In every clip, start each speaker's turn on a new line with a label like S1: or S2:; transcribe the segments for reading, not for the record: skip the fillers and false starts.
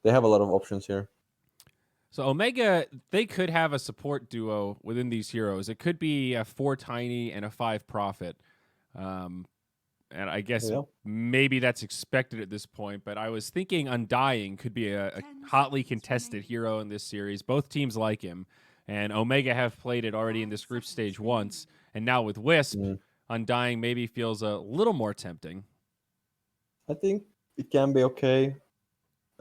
S1: they have a lot of options here.
S2: So Omega, they could have a support duo within these heroes. It could be a 4 Tiny and a 5 Prophet. And I guess maybe that's expected at this point, but I was thinking Undying could be a hotly contested hero in this series. Both teams like him, and Omega have played it already in this group stage once, and now with Wisp, Undying maybe feels a little more tempting.
S1: I think it can be okay.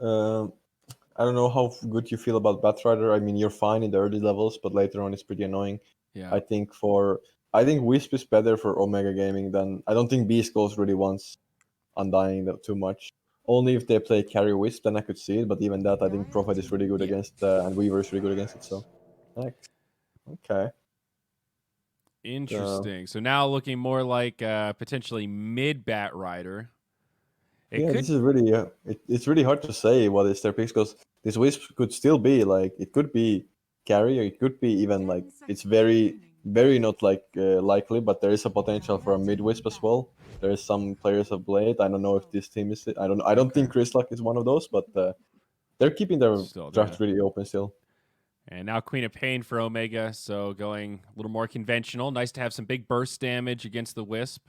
S1: I don't know how good you feel about Batrider. I mean, you're fine in the early levels, but later on it's pretty annoying.
S2: Yeah.
S1: I think Wisp is better for Omega Gaming than I don't think beastcoast really wants Undying too much. Only if they play carry Wisp, then I could see it. But even that, I think Prophet is really good against, and Weaver is really good against it. So, okay.
S2: Interesting. So now looking more like potentially mid Batrider.
S1: This is really it's really hard to say what is their picks because this Wisp could still be like it could be carry or it could be even like it's very not like likely, but there is a potential for a mid Wisp as well. There is some players of Blade. I don't know if this team is. I don't think Chryslack is one of those, but they're keeping their draft really open still.
S2: And now Queen of Pain for Omega, so going a little more conventional. Nice to have some big burst damage against the Wisp.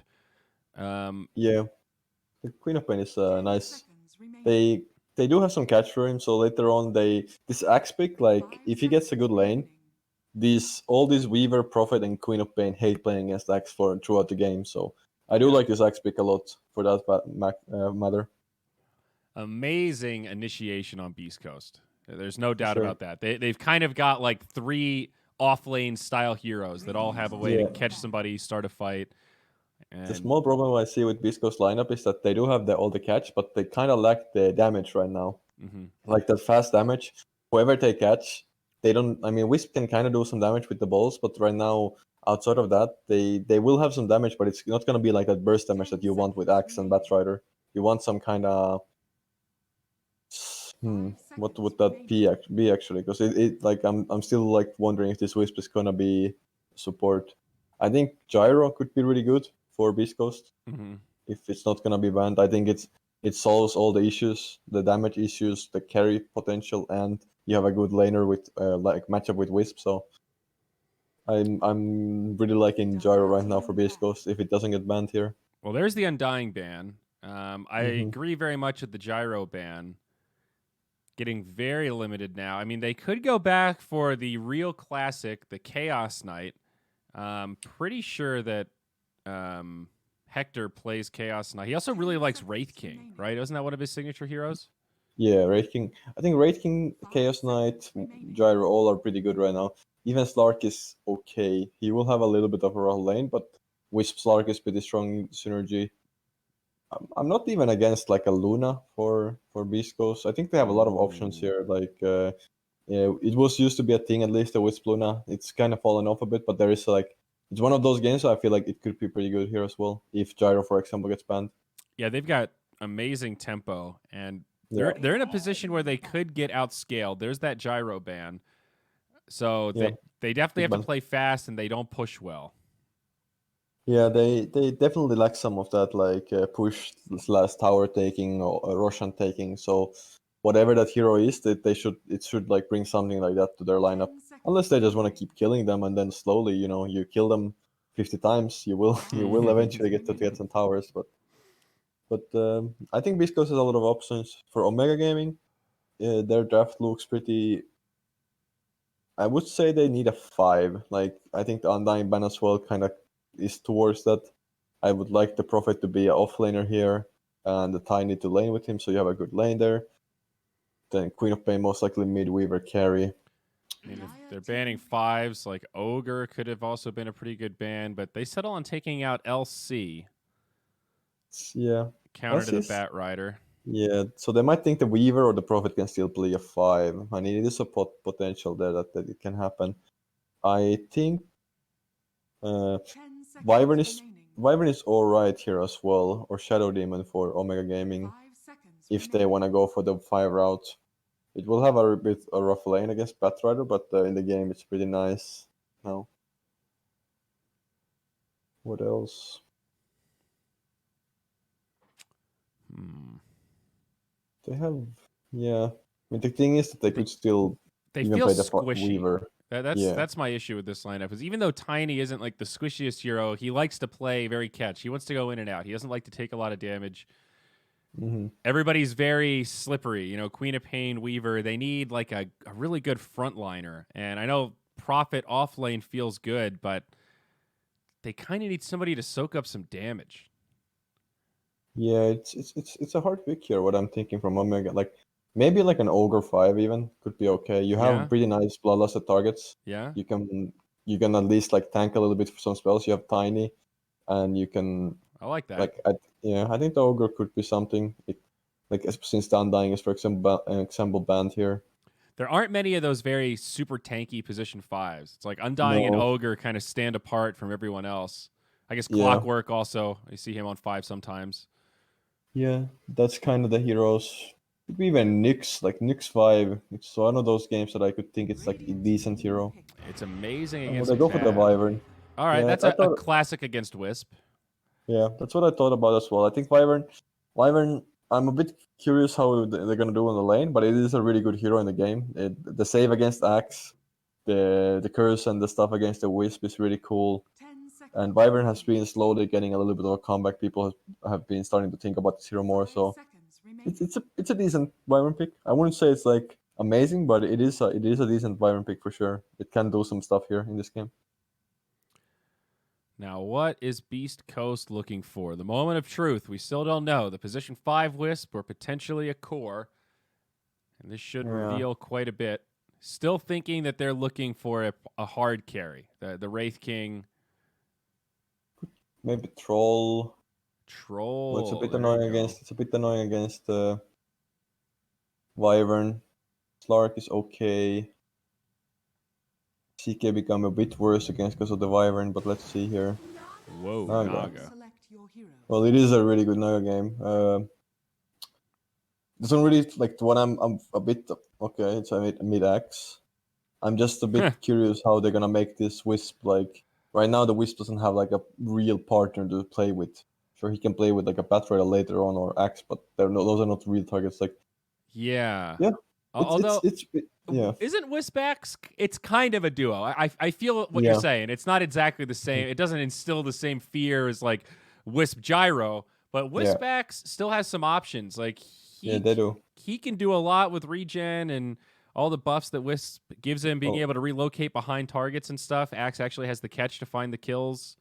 S1: Yeah, the Queen of Pain is nice. They do have some catch for him, so later on this axe pick, like if he gets a good lane, all these Weaver, Prophet, and Queen of Pain hate playing against axe throughout the game. So I do like this axe pick a lot for that matter.
S2: Amazing initiation on Beast Coast. There's no doubt about that. They've kind of got like 3 off-lane style heroes that all have a way to catch somebody, start a fight.
S1: The small problem I see with Beast Coast lineup is that they do have all the catch, but they kind of lack the damage right now. Like that fast damage. Whoever they catch, they don't. I mean, Wisp can kind of do some damage with the balls, but right now, outside of that, they will have some damage, but it's not going to be like that burst damage that you want with Axe and Batrider. You want some kind of what would that be actually? Because it like I'm still like wondering if this Wisp is gonna be support. I think Gyro could be really good for Beast Coast if it's not gonna be banned. I think it solves all the issues, the damage issues, the carry potential, and you have a good laner with like matchup with Wisp. So I'm really liking Gyro right now for Beast Coast if it doesn't get banned here.
S2: Well, there's the Undying ban. I agree very much with the Gyro ban. Getting very limited now. I mean, they could go back for the real classic, the Chaos Knight. Pretty sure that Hector plays Chaos Knight. He also really likes Wraith King, right? Isn't that one of his signature heroes?
S1: Yeah, Wraith King. I think Wraith King, Chaos Knight, Gyro all are pretty good right now. Even Slark is okay. He will have a little bit of a rough lane, but Wisp Slark is pretty strong synergy. I'm not even against like a Luna for Beast Coast. I think they have a lot of options here. Like yeah, it was used to be a thing at least, the Wisp Luna. It's kind of fallen off a bit, but there is like it's one of those games so I feel like it could be pretty good here as well if Gyro, for example, gets banned.
S2: Yeah, they've got amazing tempo, and they're in a position where they could get outscaled. There's that Gyro ban, so they definitely have to play fast, and they don't push well.
S1: Yeah, they definitely lack some of that like push / tower taking or Roshan taking. So whatever that hero is, that it should like bring something like that to their lineup. Unless they just want to keep killing them and then slowly, you kill them 50 times, you will eventually get some towers. But I think Beast Coast has a lot of options for Omega Gaming. Their draft looks pretty. I would say they need a 5. Like I think the Undying ban as well kind of is towards that. I would like the Prophet to be an offlaner here, and the Tiny to lane with him, so you have a good lane there. Then Queen of Pain most likely mid Weaver carry.
S2: I mean, if they're banning 5s, like Ogre could have also been a pretty good ban, but they settle on taking out LC.
S1: Yeah.
S2: Counter to the Batrider.
S1: Yeah, so they might think the Weaver or the Prophet can still play a 5. I mean, it is a potential there that it can happen. I think Wyvern is alright here as well, or Shadow Demon for Omega Gaming, if they want to go for the 5 route. It will have a bit a rough lane against Batrider, but in the game it's pretty nice now. What else? They have, yeah. mean, the thing is that they could still
S2: They
S1: even
S2: feel
S1: play the
S2: squishy.
S1: Weaver.
S2: That's my issue with this lineup. Is even though Tiny isn't like the squishiest hero, he likes to play very catch. He wants to go in and out. He doesn't like to take a lot of damage. Everybody's very slippery. You know, Queen of Pain, Weaver. They need like a really good frontliner. And I know Prophet off lane feels good, but they kind of need somebody to soak up some damage.
S1: Yeah, it's a hard pick here. What I'm thinking from Omega, like maybe like an Ogre 5 even could be okay. You have pretty nice bloodlusted targets.
S2: Yeah,
S1: you can at least like tank a little bit for some spells. You have Tiny, and you can
S2: I like that.
S1: like I think the Ogre could be something. Since the Undying is for example banned here.
S2: There aren't many of those very super tanky position 5s. It's like Undying and
S1: No.
S2: Ogre kind of stand apart from everyone else. I guess
S1: Yeah.
S2: Clockwork also. I see him on 5 sometimes.
S1: Yeah, that's kind of the heroes. Could be even Nyx, like Nyx 5. It's one of those games that I could think it's like a decent hero.
S2: It's amazing
S1: Would
S2: against
S1: I go for the
S2: Cat.
S1: Wyvern?
S2: All right,
S1: Yeah,
S2: that's
S1: I
S2: a
S1: thought.
S2: classic against Wisp.
S1: Yeah, that's what I thought about as well. I think Wyvern. I'm a bit curious how they're gonna do on the lane, but it is a really good hero in the game. The save against Axe, the curse and the stuff against the Wisp is really cool. And Wyvern has been slowly getting a little bit of a comeback. People have been starting to think about this hero more. So it's a decent Wyvern pick. I wouldn't say it's like amazing, but it is a decent Wyvern pick for sure. It can do some stuff here in this game.
S2: Now, what is Beast Coast looking for? The moment of truth. We still don't know. The position 5 Wisp or potentially a core. And this should reveal quite a bit. Still thinking that they're looking for a hard carry. The Wraith King.
S1: Maybe Troll.
S2: Troll.
S1: Well, it's a bit annoying against Wyvern. Slark is okay. CK become a bit worse against because of the Wyvern, but let's see here.
S2: Whoa, Naga.
S1: Well, it is a really good Naga game. Doesn't really like what I'm a bit okay. It's a mid-axe. I'm just a bit curious how they're gonna make this Wisp like. Right now, the Wisp doesn't have like a real partner to play with. Sure, he can play with like a Batrider later on or Axe, but those are not real targets. Like,
S2: yeah.
S1: Although yeah,
S2: isn't Wisp Axe? It's kind of a duo. I feel what you're saying. It's not exactly the same. It doesn't instill the same fear as like Wisp Gyro, but Wisp Axe still has some options. Like
S1: they do.
S2: He can do a lot with regen and all the buffs that Wisp gives him, being able to relocate behind targets and stuff. Axe actually has the catch to find the kills.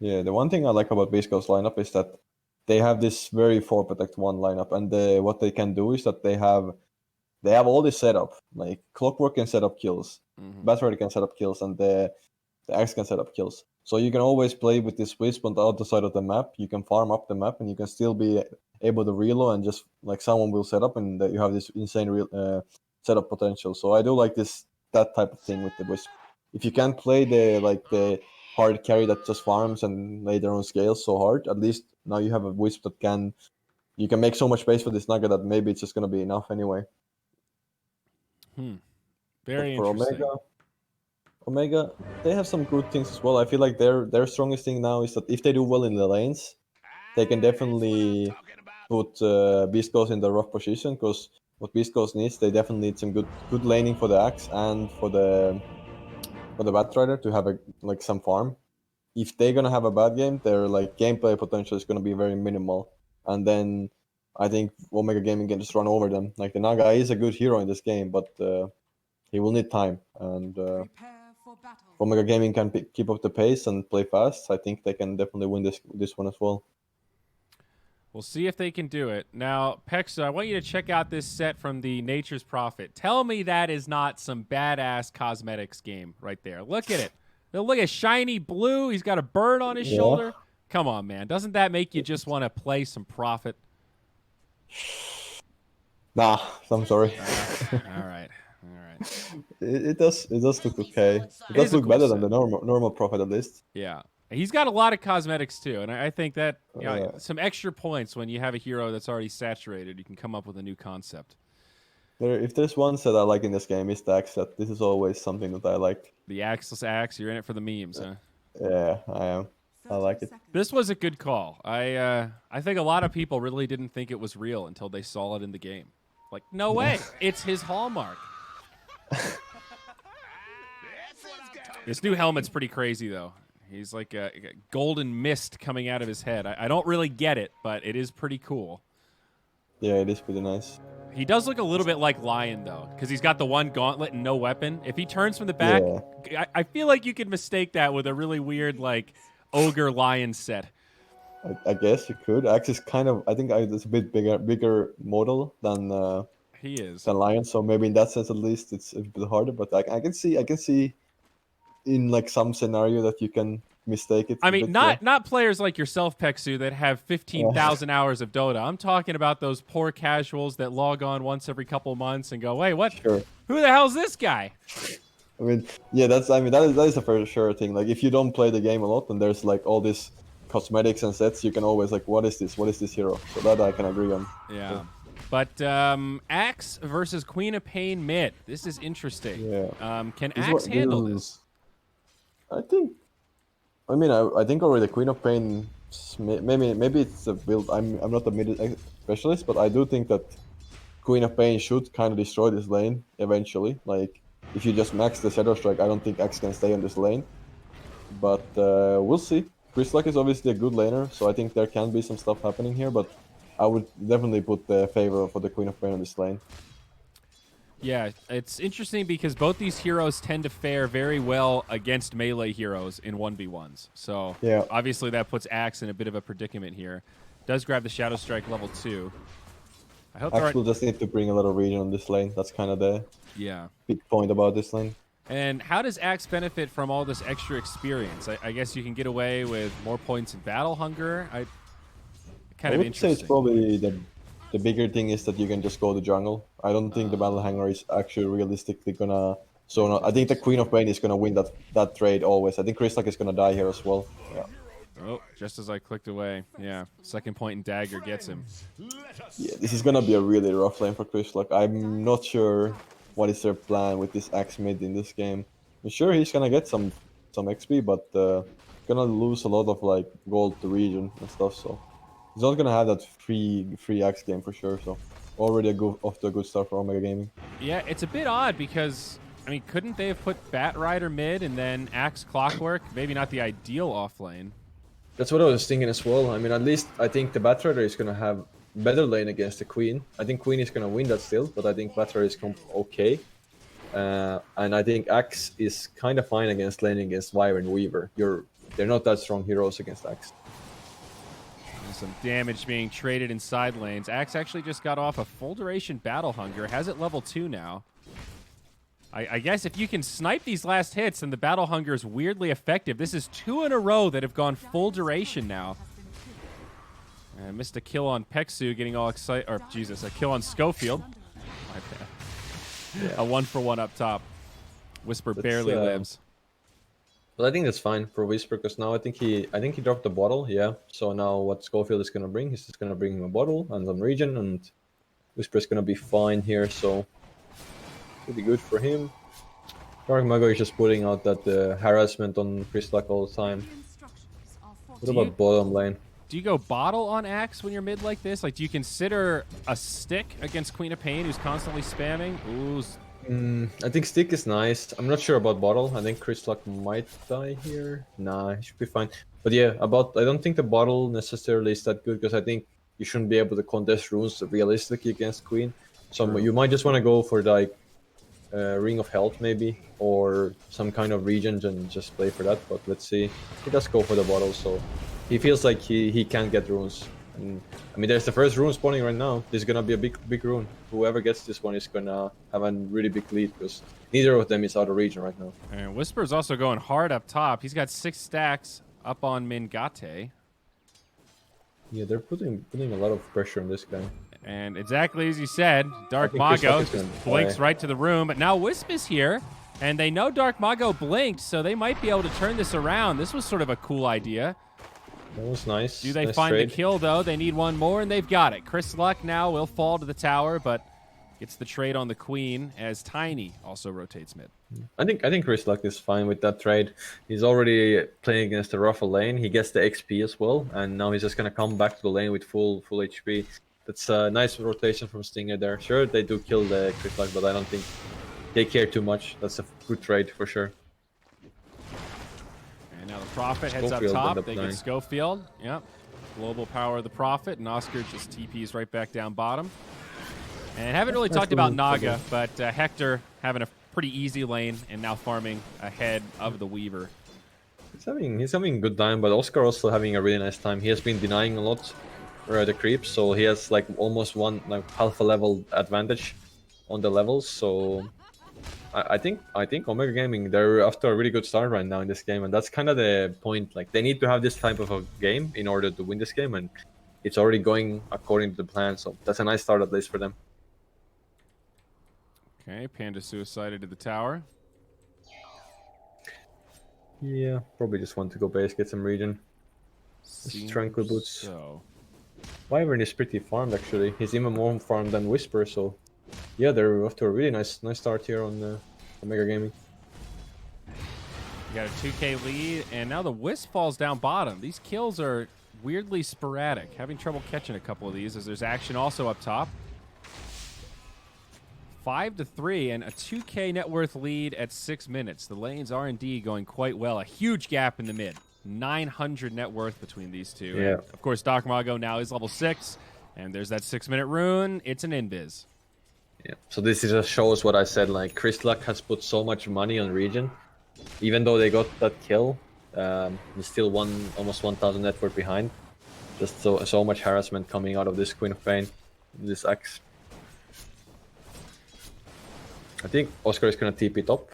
S1: Yeah, the one thing I like about Beast Coast lineup is that they have this very 4 Protect 1 lineup, and what they can do is that they have all this setup. Like Clockwork can set up kills, Batrider can set up kills, and the Axe can set up kills. So you can always play with this Wisp on the other side of the map. You can farm up the map, and you can still be able to reload, and just like someone will set up, and you have this insane setup potential. So I do like that type of thing with the Wisp. If you can't play the hard carry that just farms and lay their own scales so hard, at least now you have a Wisp that you can make so much space for this Naga that maybe it's just gonna be enough anyway.
S2: Very
S1: for
S2: interesting.
S1: Omega, they have some good things as well. I feel like their strongest thing now is that if they do well in the lanes, they can definitely put Beast Coast in the rough position, because what Beast Coast needs, they definitely need some good laning for the Axe and for the Batrider to have some farm. If they're gonna have a bad game, their like gameplay potential is gonna be very minimal, and then I think Omega Gaming can just run over them. Like the Naga is a good hero in this game, but he will need time, and Omega Gaming can keep up the pace and play fast. I think they can definitely win this one as well.
S2: We'll see if they can do it. Now, Pexa, I want you to check out this set from the Nature's Prophet. Tell me that is not some badass cosmetics game right there. Look at it. Look at shiny blue. He's got a bird on his shoulder. Come on, man. Doesn't that make you just want to play some Prophet?
S1: Nah, I'm sorry.
S2: All right.
S1: It does look okay. It does look better than the normal Prophet at least.
S2: Yeah. He's got a lot of cosmetics too, and I think that some extra points when you have a hero that's already saturated, you can come up with a new concept.
S1: If there's one set I like in this game, it's the Axe set. This is always something that I like.
S2: The Axeless Axe, you're in it for the memes, huh?
S1: Yeah, I am. I like it.
S2: This was a good call. I think a lot of people really didn't think it was real until they saw it in the game. Like, no way. It's his hallmark. This new helmet's pretty crazy, though. He's like a golden mist coming out of his head. I don't really get it, but it is pretty cool.
S1: Yeah, it is pretty nice.
S2: He does look a little bit like Lion, though, because he's got the one gauntlet and no weapon. If he turns from the back, I feel like you could mistake that with a really weird, like, ogre Lion set.
S1: I guess you could. Axe is kind of, I think it's a bit bigger model than
S2: he is
S1: than Lion. So maybe in that sense, at least, it's a bit harder. But I can see in like some scenario that you can mistake it.
S2: I mean, not players like yourself, Peksu, that have 15,000 hours of Dota. I'm talking about those poor casuals that log on once every couple months and go, "Wait, what?
S1: Sure.
S2: Who the hell's this guy?"
S1: I mean, yeah, that is a for sure thing. Like, if you don't play the game a lot, and there's like all this cosmetics and sets, you can always like, what is this hero? So that I can agree on.
S2: Yeah. So. But Axe versus Queen of Pain mid. This is interesting.
S1: Yeah.
S2: Can Axe handle this?
S1: I think already Queen of Pain. Maybe it's a build. I'm not a mid specialist, but I do think that Queen of Pain should kind of destroy this lane eventually. Like, if you just max the Shadow Strike, I don't think Axe can stay on this lane. But we'll see. Chrislock is obviously a good laner, so I think there can be some stuff happening here, but I would definitely put the favor for the Queen of Pain on this lane.
S2: Yeah, it's interesting because both these heroes tend to fare very well against melee heroes in 1v1s. So
S1: yeah,
S2: obviously that puts Axe in a bit of a predicament here. Does grab the Shadow Strike level 2. I hope
S1: Axe will just need to bring a lot of regen on this lane. That's kind of the big point about this lane.
S2: And how does Axe benefit from all this extra experience? I guess you can get away with more points in Battle Hunger. I
S1: would say it's probably the bigger thing is that you can just go to jungle. I don't think the Battle Hunger is actually realistically gonna. So no, I think the Queen of Pain is gonna win that trade always. I think Chrislock is gonna die here as well. Yeah.
S2: Oh, just as I clicked away. Yeah, second point and dagger gets him.
S1: Yeah, this is gonna be a really rough lane for Chrislock. I'm not sure what is their plan with this Axe mid in this game. I'm sure he's gonna get some XP, but gonna lose a lot of like gold to region and stuff. So he's not gonna have that free Axe game for sure. So already off to a good start for Omega Gaming.
S2: Yeah, it's a bit odd because I mean, couldn't they have put Bat Rider mid and then Axe Clockwork? Maybe not the ideal off lane.
S1: That's what I was thinking as well. I mean, at least I think the Bat Rider is gonna have better lane against the Queen. I think Queen is gonna win that still, but I think Bat Rider is okay. And I think Axe is kind of fine against laning against Wyvern Weaver. They're not that strong heroes against Axe.
S2: And some damage being traded in side lanes. Axe actually just got off a full duration Battle Hunger. Has it level 2 now. I guess if you can snipe these last hits, then the Battle Hunger is weirdly effective. This is 2 in a row that have gone full duration now. I missed a kill on Peksu getting all excited. Or, Jesus, a kill on Schofield. My bad. Yeah. A 1-for-1 up top. Whisper barely lives.
S1: But I think that's fine for Whisper, because now I think he dropped the bottle, yeah. So now what Schofield is gonna bring, he's just gonna bring him a bottle and some regen, and Whisper is gonna be fine here, so pretty good for him. Dark Mago is just putting out that harassment on Chrislock all the time. What about bottom lane?
S2: Do you go bottle on Axe when you're mid like this? Like, do you consider a stick against Queen of Pain who's constantly spamming? Ooh.
S1: I think stick is nice. I'm not sure about bottle. I think Chrislock might die here. Nah, he should be fine. But yeah, I don't think the bottle necessarily is that good, because I think you shouldn't be able to contest runes realistically against Queen. So you might just want to go for like Ring of Health maybe, or some kind of regions and just play for that. But let's see. He does go for the bottle, so he feels like he can get runes. And I mean, there's the first rune spawning right now. This is gonna be a big rune. Whoever gets this one is gonna have a really big lead, because neither of them is out of region right now.
S2: And Whisper's also going hard up top. He's got 6 stacks up on Mingate.
S1: Yeah, they're putting a lot of pressure on this guy.
S2: And exactly as you said, Dark Mago just blinks right to the room. But now Wisp is here, and they know Dark Mago blinked, so they might be able to turn this around. This was sort of a cool idea.
S1: That was nice.
S2: Do they
S1: nice
S2: find
S1: trade.
S2: the kill, though? They need one more, and they've got it. Chrislock now will fall to the tower, but gets the trade on the Queen, as Tiny also rotates mid.
S1: I think Chrislock is fine with that trade. He's already playing against the rougher lane. He gets the XP as well, and now he's just gonna come back to the lane with full HP. That's a nice rotation from Stinger there. Sure, they do kill the Chris Luck, but I don't think they care too much. That's a good trade for sure.
S2: And now the Prophet heads up
S1: Schofield
S2: top.
S1: end up
S2: They
S1: dying.
S2: get Schofield. Yep. Global power of the Prophet, and Oscar just TPs right back down bottom. And haven't really talked about Naga, but Hector having a pretty easy lane and now farming ahead of the Weaver.
S1: He's having a good time, but Oscar also having a really nice time. He has been denying a lot the creeps, so he has like almost half a level advantage on the levels. So I think Omega Gaming, they're after a really good start right now in this game, and that's kind of the point. Like they need to have this type of a game in order to win this game, and it's already going according to the plan. So that's a nice start at least for them.
S2: Okay, Panda suicided to the tower.
S1: Yeah, probably just want to go base, get some regen. Tranquil Boots.
S2: So.
S1: Wyvern is pretty farmed actually. He's even more farmed than Whisper, so yeah, they're off to a really nice start here on Omega Gaming.
S2: You got a 2K lead, and now the Wisp falls down bottom. These kills are weirdly sporadic. Having trouble catching a couple of these as there's action also up top. 5-3 and a 2K net worth lead at 6 minutes. The lanes are indeed going quite well. A huge gap in the mid. 900 net worth between these two.
S1: Yeah.
S2: And of course, Doc Mago now is level 6, and there's that 6-minute rune. It's an invis.
S1: Yeah. So this just shows what I said. Like Chris Luck has put so much money on Regen, even though they got that kill, he's still almost 1,000 net worth behind. Just so much harassment coming out of this Queen of Pain, this axe. I think Oscar is gonna TP it up.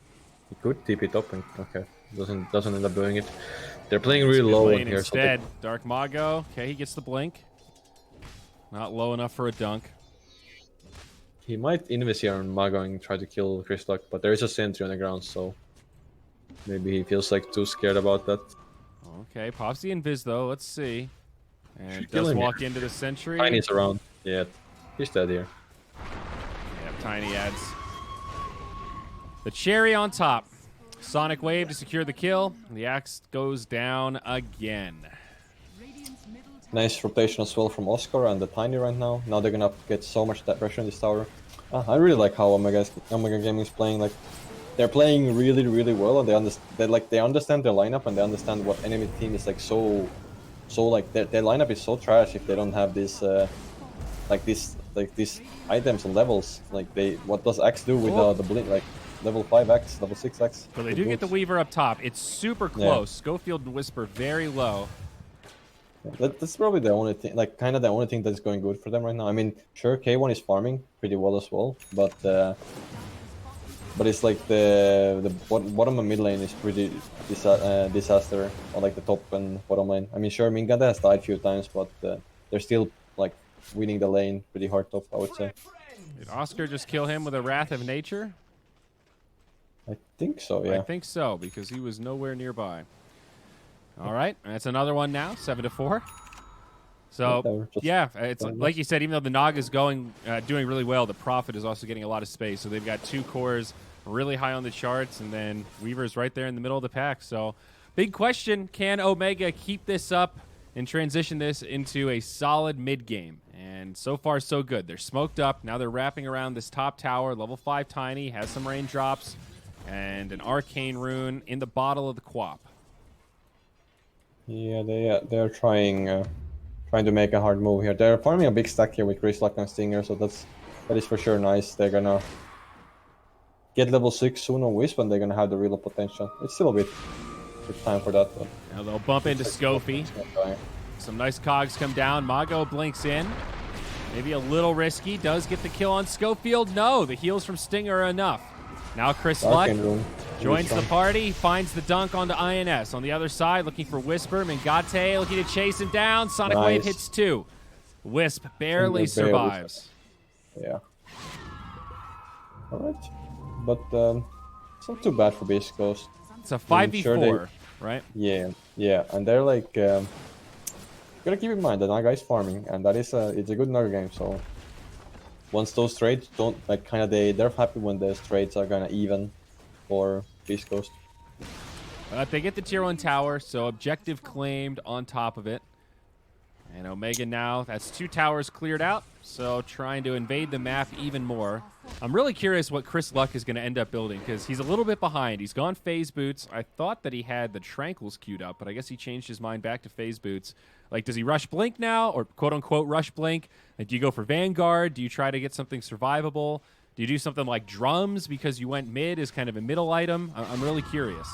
S1: He could TP it up, and okay, doesn't end up doing it. They're playing really low in here.
S2: Instead, so Dark Mago. Okay, he gets the blink. Not low enough for a dunk.
S1: He might invis here on Mago and try to kill Chris Luck, but there is a sentry on the ground, so maybe he feels like too scared about that.
S2: Okay, pops the invis though. Let's see. And
S1: Kill
S2: does
S1: him,
S2: walk into the sentry.
S1: Tiny's around. Yeah, he's dead here.
S2: Yeah, Tiny adds the cherry on top. Sonic Wave to secure the kill. The axe goes down again.
S1: Nice rotation as well from Oscar and the Tiny right now. Now they're gonna get so much that pressure in this tower. I really like how Omega Gaming is playing. Like they're playing really, really well, and they understand their lineup, and they understand what enemy team is like. So like their lineup is so trash if they don't have this these items and levels. Like what does Axe do with the blink? Like level 5 Axe, level 6 Axe.
S2: So they do get the Weaver up top. It's super close. Yeah. Schofield and Whisper very low.
S1: That's probably the only thing, like kind of the only thing that's going good for them right now. I mean, sure, K1 is farming pretty well as well, but it's like the bottom and mid lane is pretty disaster, or like the top and bottom lane. I mean, sure, Minganda has died a few times, but they're still like winning the lane pretty hard top, I would say.
S2: Did Oscar just kill him with a Wrath of Nature?
S1: I think so, yeah.
S2: I think so, because he was nowhere nearby. All right, that's another one now, 7-4. So, yeah, it's like you said, even though the Naga is doing really well, the Prophet is also getting a lot of space. So they've got 2 cores really high on the charts, and then Weaver's right there in the middle of the pack. So, big question, can Omega keep this up and transition this into a solid mid game? And so far, so good. They're smoked up. Now they're wrapping around this top tower. Level 5 Tiny has some raindrops and an arcane rune in the bottle of the Quap.
S1: Yeah, they're trying to make a hard move here. They're farming a big stack here with Chris Luck and Stinger, so that is for sure nice. They're gonna get level 6 soon on Wisp, and they're gonna have the real potential. It's still a bit time for that, but
S2: now they'll bump into Scofie. Some nice cogs come down. Mago blinks in. Maybe a little risky. Does get the kill on Schofield. No, the heals from Stinger are enough. Now Chris Luck joins the party, finds the dunk onto INS. On the other side, looking for Whisper. Mingate looking to chase him down. Sonic Wave hits 2. Wisp barely survives.
S1: Yeah. All right. But it's not too bad for Beast Coast.
S2: It's a 5v4, right?
S1: Yeah. And they're like... gotta keep in mind that Naga is farming, and that is it's a good Naga game, so... Once those trades don't, like, kind of they're happy when those trades are kind of even for Beast Coast.
S2: They get the tier 1 tower, so objective claimed on top of it. And Omega now, that's 2 towers cleared out, so trying to invade the map even more. I'm really curious what Chris Luck is going to end up building, because he's a little bit behind. He's gone phase boots. I thought that he had the Tranquils queued up, but I guess he changed his mind back to phase boots. Like, does he rush Blink now, or quote-unquote rush Blink? Like, do you go for Vanguard? Do you try to get something survivable? Do you do something like drums because you went mid as kind of a middle item? I'm really curious.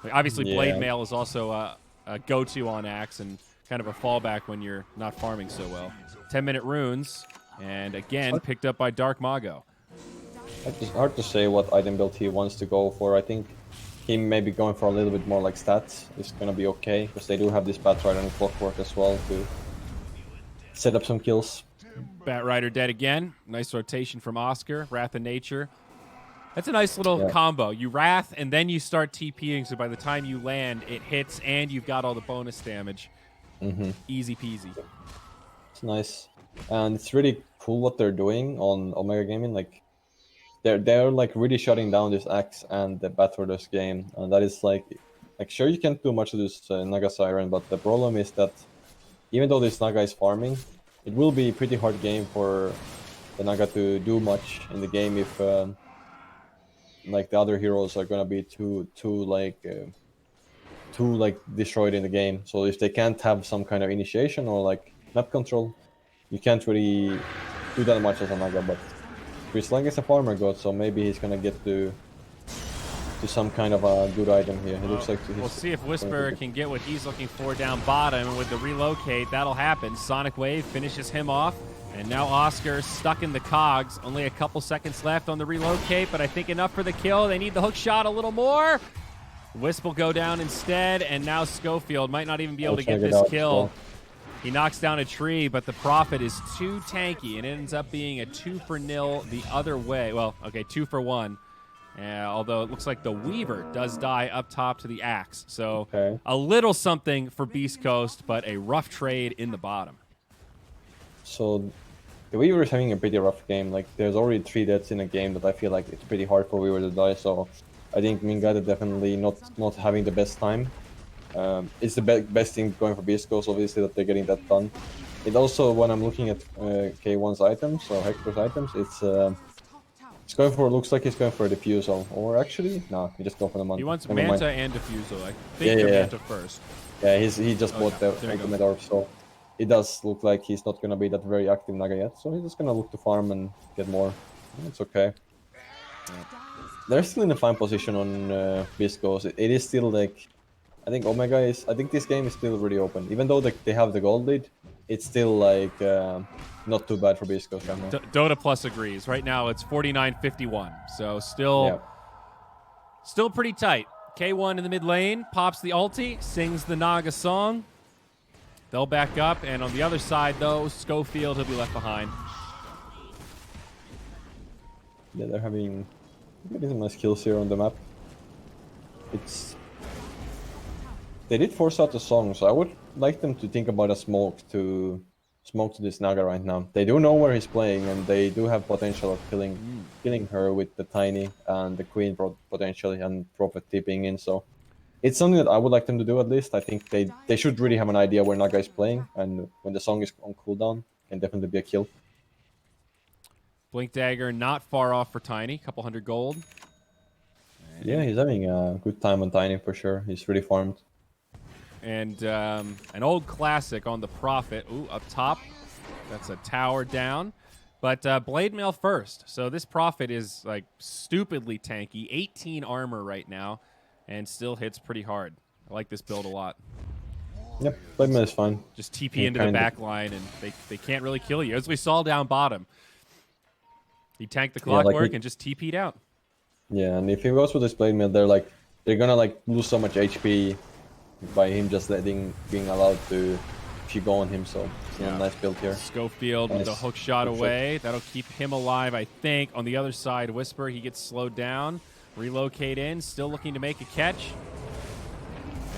S2: Like, obviously, Blade Mail is also a go-to on Axe, and kind of a fallback when you're not farming so well. 10-minute runes, and again, picked up by Dark Mago.
S1: It's hard to say what item build he wants to go for. I think he may be going for a little bit more like stats. It's going to be okay, because they do have this Batrider and Clockwork as well to set up some kills.
S2: Batrider dead again. Nice rotation from Oscar. Wrath of Nature. That's a nice little combo. You Wrath, and then you start TPing, so by the time you land, it hits, and you've got all the bonus damage. Easy peasy.
S1: It's nice, and it's really cool what they're doing on Omega Gaming. Like they're like really shutting down this Axe and the Batrider's game, and that is like sure you can't do much of this Naga Siren, but the problem is that even though this Naga is farming, it will be a pretty hard game for the Naga to do much in the game if like the other heroes are gonna be too destroyed in the game. So if they can't have some kind of initiation or like map control, you can't really do that much as a Naga. But Chris Lang is a farmer god, so maybe he's gonna get to some kind of a good item here. It looks like
S2: we'll see if Whisper can get what he's looking for down bottom, and with the relocate, that'll happen. Sonic Wave finishes him off, and now Oscar stuck in the cogs. Only a couple seconds left on the relocate, but I think enough for the kill. They need the hook shot a little more. Wisp will go down instead, and now Schofield might not even be able to get this kill. He knocks down a tree, but the Prophet is too tanky, and it ends up being a 2-for-0 the other way. Well, okay, 2-for-1. Although it looks like the Weaver does die up top to the Axe. So a little something for Beast Coast, but a rough trade in the bottom.
S1: So the Weaver is having a pretty rough game. Like, there's already 3 deaths in a game that I feel like it's pretty hard for Weaver to die. So I think Mingada definitely not having the best time. It's the best thing going for Beast Coast, obviously, that they're getting that done. It also, when I'm looking at K1's items, or Hector's items, it's going for, looks like he's going for a Diffusal. Or actually, no, he just go for the Manta.
S2: He wants Manta and Diffusal. I think the Manta first.
S1: Yeah, he just bought the Ultimate Orb, so it does look like he's not going to be that very active Naga yet. So he's just going to look to farm and get more. It's okay. They're still in a fine position on Beast Coast. It is still like, I think Omega is, I think this game is still really open. Even though they have the gold lead, it's still like not too bad for Beast Coast right now.
S2: Dota Plus agrees. Right now it's 49-51. So still pretty tight. K1 in the mid lane, pops the ulti, sings the Naga song. They'll back up, and on the other side though, Schofield, he'll be left behind.
S1: Yeah, they're getting some nice kills here on the map. They did force out the song, so I would like them to think about a smoke to this Naga right now. They do know where he's playing, and they do have potential of killing her with the Tiny and the Queen potentially, and Prophet tipping in. So it's something that I would like them to do at least. I think they should really have an idea where Naga is playing, and when the song is on cooldown, can definitely be a kill.
S2: Blink Dagger not far off for Tiny, couple hundred gold.
S1: Yeah, he's having a good time on Tiny for sure. He's really farmed.
S2: And an old classic on the Prophet. Ooh, up top. That's a tower down. But Blade Mail first. So this Prophet is like stupidly tanky. 18 armor right now. And still hits pretty hard. I like this build a lot.
S1: Yep, Blade Mail is fine.
S2: Just TP into the back line, and they can't really kill you. As we saw down bottom. He tanked the Clockwork and just TP'd out. Yeah,
S1: and if he goes with this Blade Mail, they're gonna lose so much HP by him just being allowed to if you go on him. So it's a nice build here.
S2: Schofield with the hook shot away. That'll keep him alive, I think. On the other side, Whisper, he gets slowed down. Relocate in, still looking to make a catch.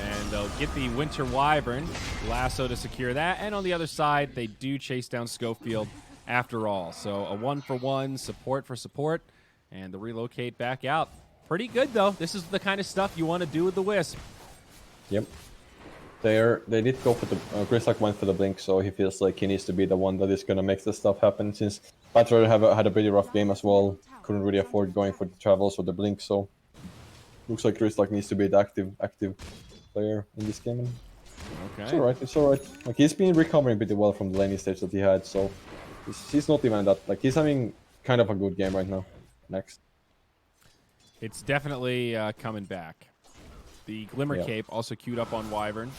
S2: And they'll get the Winter Wyvern lasso to secure that. And on the other side, they do chase down Schofield after all. So a 1-for-1, support for support, and the relocate back out. Pretty good, though. This is the kind of stuff you want to do with the Wisp.
S1: Yep. They did go for the Grizzlock went for the blink, so he feels like he needs to be the one that is gonna make this stuff happen. Since Patriot had a pretty rough game as well, couldn't really afford going for the travels or the blink, so looks like Grizzlock needs to be the active player in this game.
S2: Okay.
S1: It's alright. It's alright. Like he's been recovering pretty well from the laning stage that he had, so he's not even that. Like he's having kind of a good game right now. Next.
S2: It's definitely coming back. The Glimmer Cape also queued up on Wyvern.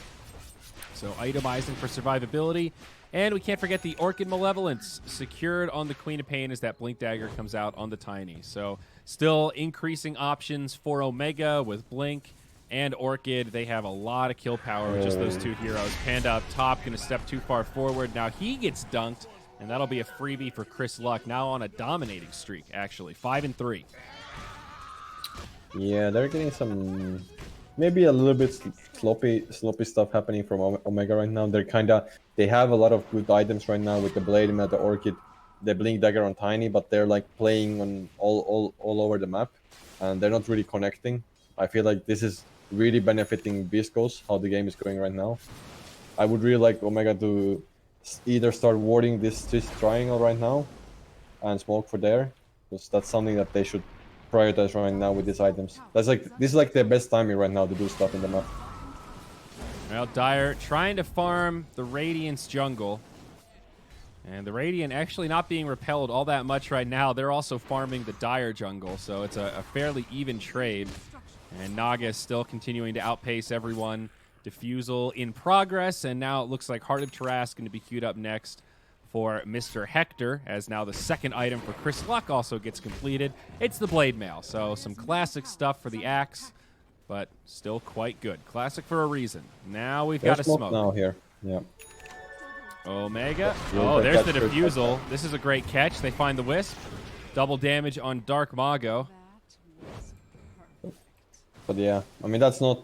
S2: So itemizing for survivability. And we can't forget the Orchid Malevolence secured on the Queen of Pain as that Blink Dagger comes out on the Tiny. So still increasing options for Omega with Blink and Orchid. They have a lot of kill power with just those two heroes. Panda up top, going to step too far forward. Now he gets dunked, and that'll be a freebie for Chris Luck. Now on a dominating streak, actually. 5-3.
S1: Yeah, they're getting some... maybe a little bit sloppy stuff happening from Omega right now. They have a lot of good items right now with the Blade and the Orchid, the Blink Dagger on Tiny, but they're like playing on all over the map, and they're not really connecting. I feel like this is really benefiting beastcoast, how the game is going right now. I would really like Omega to either start warding this triangle right now and smoke for there, because that's something that they should prioritize right now with these items. This is like their best timing right now to do stuff in the map.
S2: Well, Dire trying to farm the Radiant's jungle. And the Radiant actually not being repelled all that much right now. They're also farming the Dire jungle, so it's a fairly even trade. And Naga is still continuing to outpace everyone. Diffusal in progress, and now it looks like Heart of Tarrasque going to be queued up next for Mr. Hector, as now the second item for Chris Luck also gets completed. It's the Blade Mail, so some classic stuff for the axe, but still quite good. Classic for a reason. Now we've got a smoke.
S1: Now here, yeah.
S2: Omega. Oh, there's the Diffusal. This is a great catch. They find the Wisp. Double damage on Dark Mago.
S1: But yeah, I mean, that's not...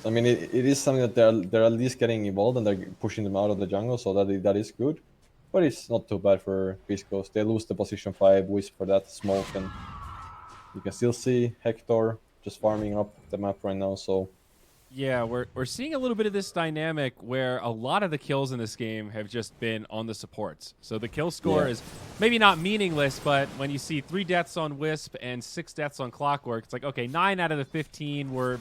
S1: I mean, it is something that they're at least getting involved, and they're pushing them out of the jungle, so that is good. But it's not too bad for beastcoast. They lose the position 5 Wisp for that smoke, and you can still see Hector just farming up the map right now, so...
S2: Yeah, we're seeing a little bit of this dynamic where a lot of the kills in this game have just been on the supports. So the kill score is maybe not meaningless, but when you see 3 deaths on Wisp and 6 deaths on Clockwork, it's like, okay, 9 out of the 15 were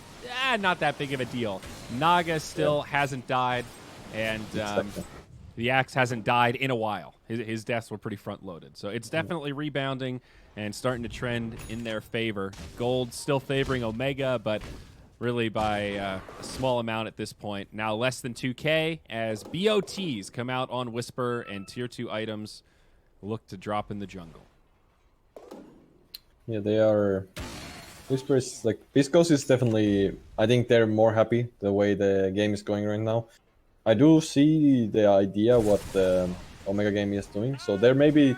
S2: not that big of a deal. Naga still hasn't died, and the Axe hasn't died in a while. His deaths were pretty front-loaded. So it's definitely rebounding and starting to trend in their favor. Gold still favoring Omega, but... really by a small amount at this point. Now less than 2K as BOTs come out on Whisper and Tier 2 items look to drop in the jungle. Yeah, they are... Whisper is like... beastcoast is definitely... I think they're more happy the way the game is going right now. I do see the idea what the Omega game is doing. So they're maybe...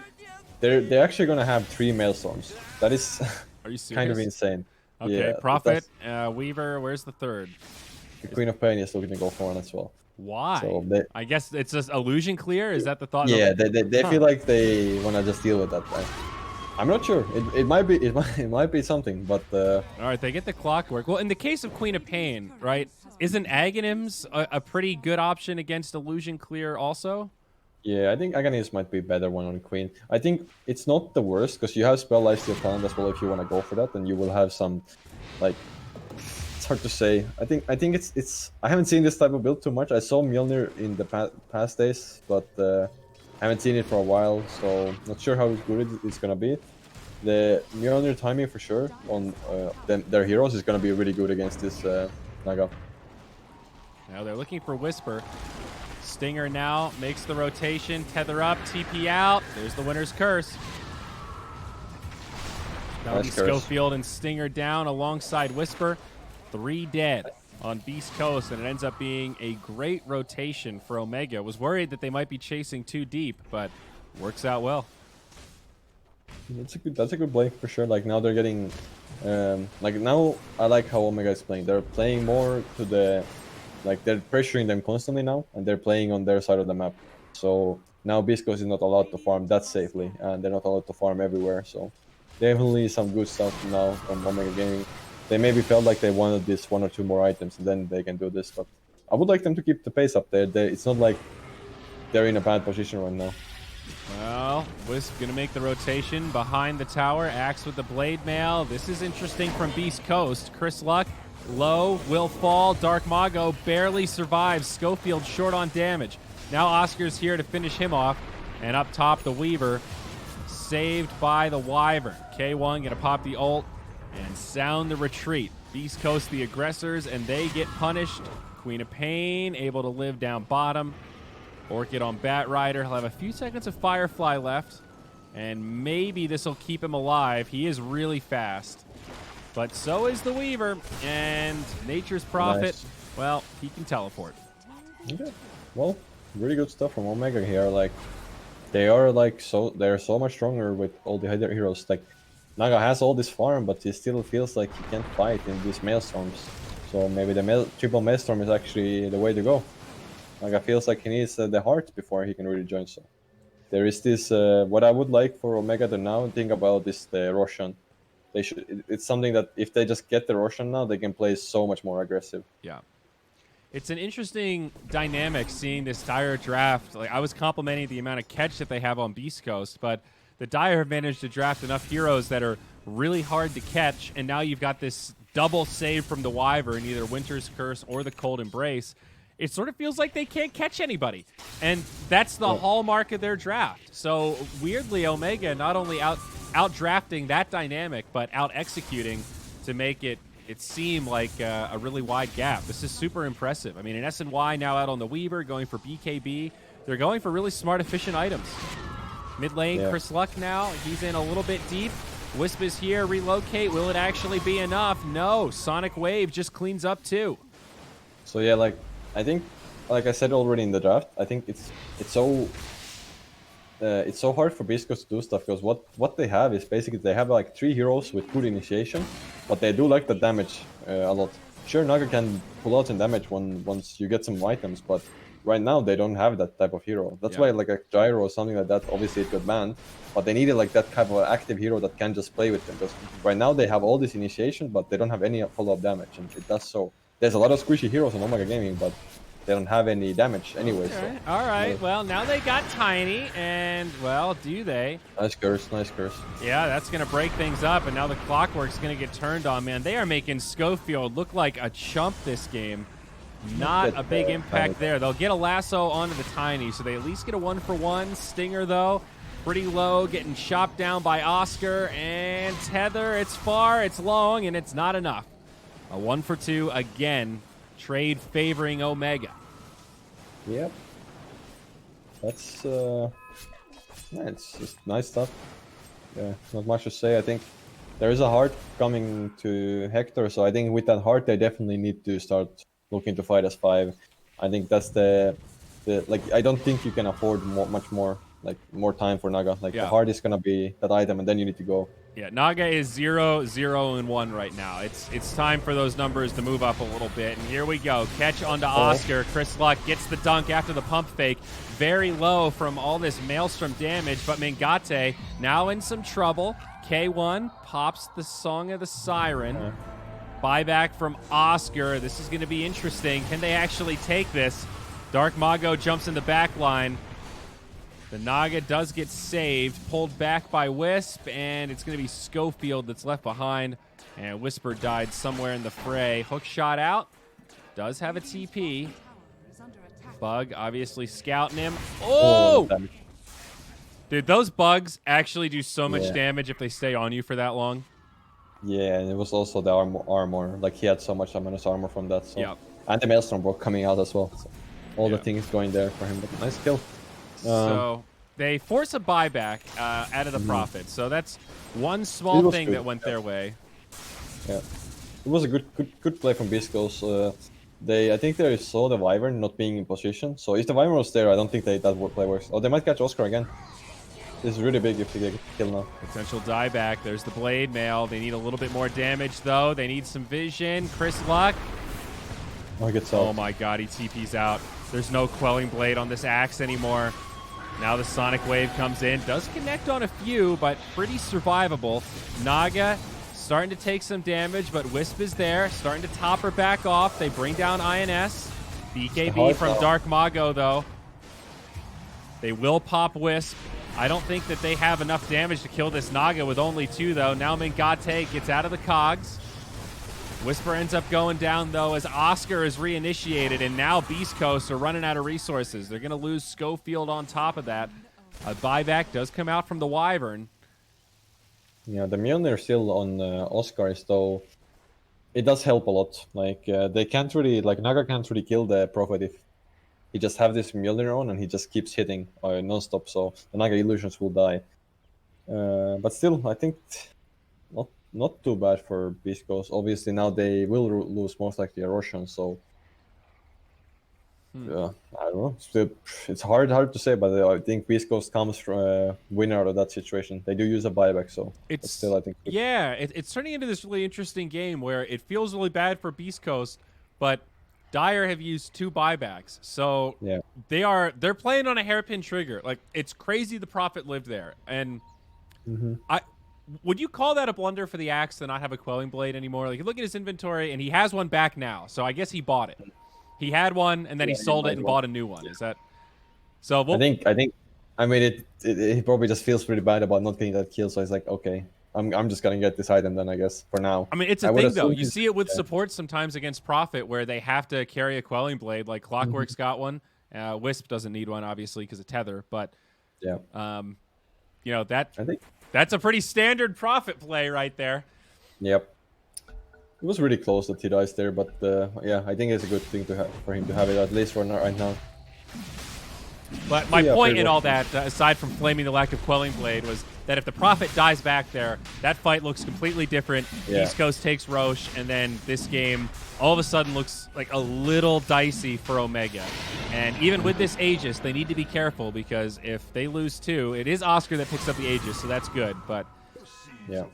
S2: They're actually going to have 3 Maelstorms. That is Are you serious?
S1: kind of insane.
S2: Okay,
S1: yeah,
S2: Prophet, Weaver, where's the third?
S1: The Queen of Pain is looking to go for one as well.
S2: Why?
S1: So
S2: I guess it's just illusion clear? Is that the thought?
S1: Yeah, they feel like they want to just deal with that. I'm not sure. It might be something, but...
S2: All right, they get the Clockwork. Well, in the case of Queen of Pain, right, isn't Aghanims a pretty good option against illusion clear also?
S1: Yeah, I think Aghanims might be better one on Queen. I think it's not the worst, because you have Spell Lifesteal Talent as well if you want to go for that, and you will have some, like... It's hard to say. I think it's... I haven't seen this type of build too much. I saw Mjolnir in the past days, but I haven't seen it for a while, so not sure how good it's gonna be. The Mjolnir timing for sure on their heroes is gonna be really good against this Naga.
S2: Now they're looking for Whisper. Stinger now makes the rotation, tether up, TP out. There's the winner's curse. Nice Schofield and Stinger down alongside Whisper. 3 dead on Beast Coast, and it ends up being a great rotation for Omega. Was worried that they might be chasing too deep, but works out well.
S1: That's a good play for sure. Like now they're getting, like now I like how Omega is playing. They're playing more to the, like they're pressuring them constantly now, and they're playing on their side of the map. So now Beast Coast is not allowed to farm that safely, and they're not allowed to farm everywhere. So definitely some good stuff now from Omega Gaming. They maybe felt like they wanted this 1 or 2 more items, and then they can do this. But I would like them to keep the pace up there. It's not like they're in a bad position right now.
S2: Well, Wisp gonna make the rotation behind the tower. Axe with the blade mail. This is interesting from Beast Coast. Chris Luck, low, will fall. Dark Mago barely survives. Schofield short on damage. Now Oscar's here to finish him off. And up top, the Weaver, saved by the Wyvern. K1 gonna pop the ult and sound the retreat. Beast Coast the aggressors, and they get punished. Queen of Pain able to live down bottom. Orchid on Bat Rider. He'll have a few seconds of Firefly left, and maybe this will keep him alive. He is really fast, but so is the Weaver, and Nature's Prophet,
S1: Nice.
S2: well, he can teleport.
S1: Okay. Well, really good stuff from Omega here. Like, they're so much stronger with all the other heroes. Like, Naga has all this farm, but he still feels like he can't fight in these Maelstorms. So maybe the triple Maelstrom is actually the way to go. Naga feels like he needs the heart before he can really join. So there is this. What I would like for Omega to now think about is the Roshan. They should. It's something that if they just get the Roshan now, they can play so much more aggressive.
S2: Yeah. It's an interesting dynamic seeing this Dire draft. Like, I was complimenting the amount of catch that they have on Beast Coast, but the Dire have managed to draft enough heroes that are really hard to catch, and now you've got this double save from the Wyvern, either Winter's Curse or the Cold Embrace. It sort of feels like they can't catch anybody, and that's the hallmark of their draft. So weirdly, Omega not only out drafting that dynamic, but out executing to make it seem like a really wide gap. This is super impressive. I mean, an SNY now out on the Weaver, going for BKB. They're going for really smart, efficient items. Mid lane, Chris Luck now. He's in a little bit deep. Wisp is here. Relocate. Will it actually be enough? No. Sonic Wave just cleans up too.
S1: So yeah, like I think, like I said already in the draft, I think it's so hard for Beast Coast to do stuff because what they have is basically they have like 3 heroes with good initiation, but they do like the damage a lot. Sure, Naga can pull out some damage once you get some items, but right now they don't have that type of hero. That's why like a Gyro or something like that, obviously it got banned, but they needed like that type of active hero that can just play with them. Because right now they have all this initiation, but they don't have any follow-up damage, and it does so. There's a lot of squishy heroes on Omega Gaming, but they don't have any damage anyway.
S2: Okay.
S1: So.
S2: All right. Well, now they got Tiny, and, well, do they?
S1: Nice curse, nice curse.
S2: Yeah, that's going to break things up, and now the Clockwork's going to get turned on, man. They are making Schofield look like a chump this game. Not a big impact there. They'll get a lasso onto the Tiny, so they at least get a 1-for-1. Stinger, though, pretty low, getting chopped down by Oscar, and Tether, it's far, it's long, and it's not enough. A 1-for-2 again. Trade favoring Omega.
S1: Yep. That's it's just nice stuff. Yeah, not much to say. I think there is a heart coming to Hector, so I think with that heart they definitely need to start looking to fight as 5. I think that's the like I don't think you can afford much more time for Naga. Like the heart is gonna be that item, and then you need to go.
S2: Yeah, Naga is 0, 0, and 1 right now. It's time for those numbers to move up a little bit. And here we go. Catch onto Oscar. Chris Luck gets the dunk after the pump fake. Very low from all this Maelstrom damage, but Mingate now in some trouble. K1 pops the Song of the Siren. Buyback from Oscar. This is going to be interesting. Can they actually take this? Dark Mago jumps in the back line. The Naga does get saved, pulled back by Wisp, and it's going to be Schofield that's left behind. And Whisper died somewhere in the fray. Hook shot out. Does have a TP. Bug obviously scouting him. Oh! Dude, those bugs actually do so much damage if they stay on you for that long.
S1: Yeah, and it was also the armor. Like, he had so much minus armor from that. So. And the Maelstrom broke coming out as well. So all the things going there for him. But nice kill.
S2: So they force a buyback out of the Prophet. So that's one small thing that went their way.
S1: Yeah, it was a good play from Beast Coast. I think they saw the Wyvern not being in position. So if the Wyvern was there, I don't think that play works. Oh, they might catch Oscar again. This is really big if they get kill now.
S2: Potential dieback. There's the blade mail. They need a little bit more damage though. They need some vision. Chris Luck.
S1: Oh, he gets out.
S2: Oh my God, he TP's out. There's no quelling blade on this axe anymore. Now the Sonic Wave comes in. Does connect on a few, but pretty survivable. Naga starting to take some damage, but Wisp is there. Starting to top her back off. They bring down INS. BKB from Dark Mago, though. They will pop Wisp. I don't think that they have enough damage to kill this Naga with only 2, though. Now Mingate gets out of the cogs. Whisper ends up going down, though, as Oscar is reinitiated, and now Beast Coast are running out of resources. They're going to lose Schofield on top of that. A buyback does come out from the Wyvern.
S1: Yeah, the Mjolnir still on Oscars, though. It does help a lot. Like, they can't really, like, Naga can't really kill the Prophet if he just have this Mjolnir on and he just keeps hitting non-stop, so the Naga illusions will die. But still, I think not too bad for Beast Coast. Obviously, now they will lose most likely Roshan, so yeah, I don't know. Still, it's hard to say, but I think Beast Coast comes from winner out of that situation. They do use a buyback, so it's still, I think.
S2: Yeah, it's turning into this really interesting game where it feels really bad for Beast Coast, but Dire have used 2 buybacks, so
S1: yeah,
S2: they're playing on a hairpin trigger. Like, it's crazy the Prophet lived there, and would you call that a blunder for the Axe to not have a Quelling Blade anymore? Like, you look at his inventory, and he has one back now, so I guess he bought it. He had one, and then he sold it and bought a new one. Is that so? I
S1: think. I mean, he probably just feels pretty bad about not getting that kill, so he's like, okay, I'm just gonna get this item then, I guess, for now.
S2: I mean, it's a thing, though. You see it with support sometimes against Prophet, where they have to carry a Quelling Blade. Like, Clockwork's got one. Wisp doesn't need one, obviously, because of Tether. But,
S1: yeah,
S2: you know, that's a pretty standard Prophet play right there.
S1: Yep. It was really close that he dies there, but yeah, I think it's a good thing for him to have it, at least for right now.
S2: But my point in all that, aside from flaming the lack of Quelling Blade, was that if the Prophet dies back there, that fight looks completely different.
S1: Yeah.
S2: East Coast takes Roche, and then this game all of a sudden looks like a little dicey for Omega. And even with this Aegis, they need to be careful, because if they lose 2, it is Oscar that picks up the Aegis, so that's good. But
S1: yeah,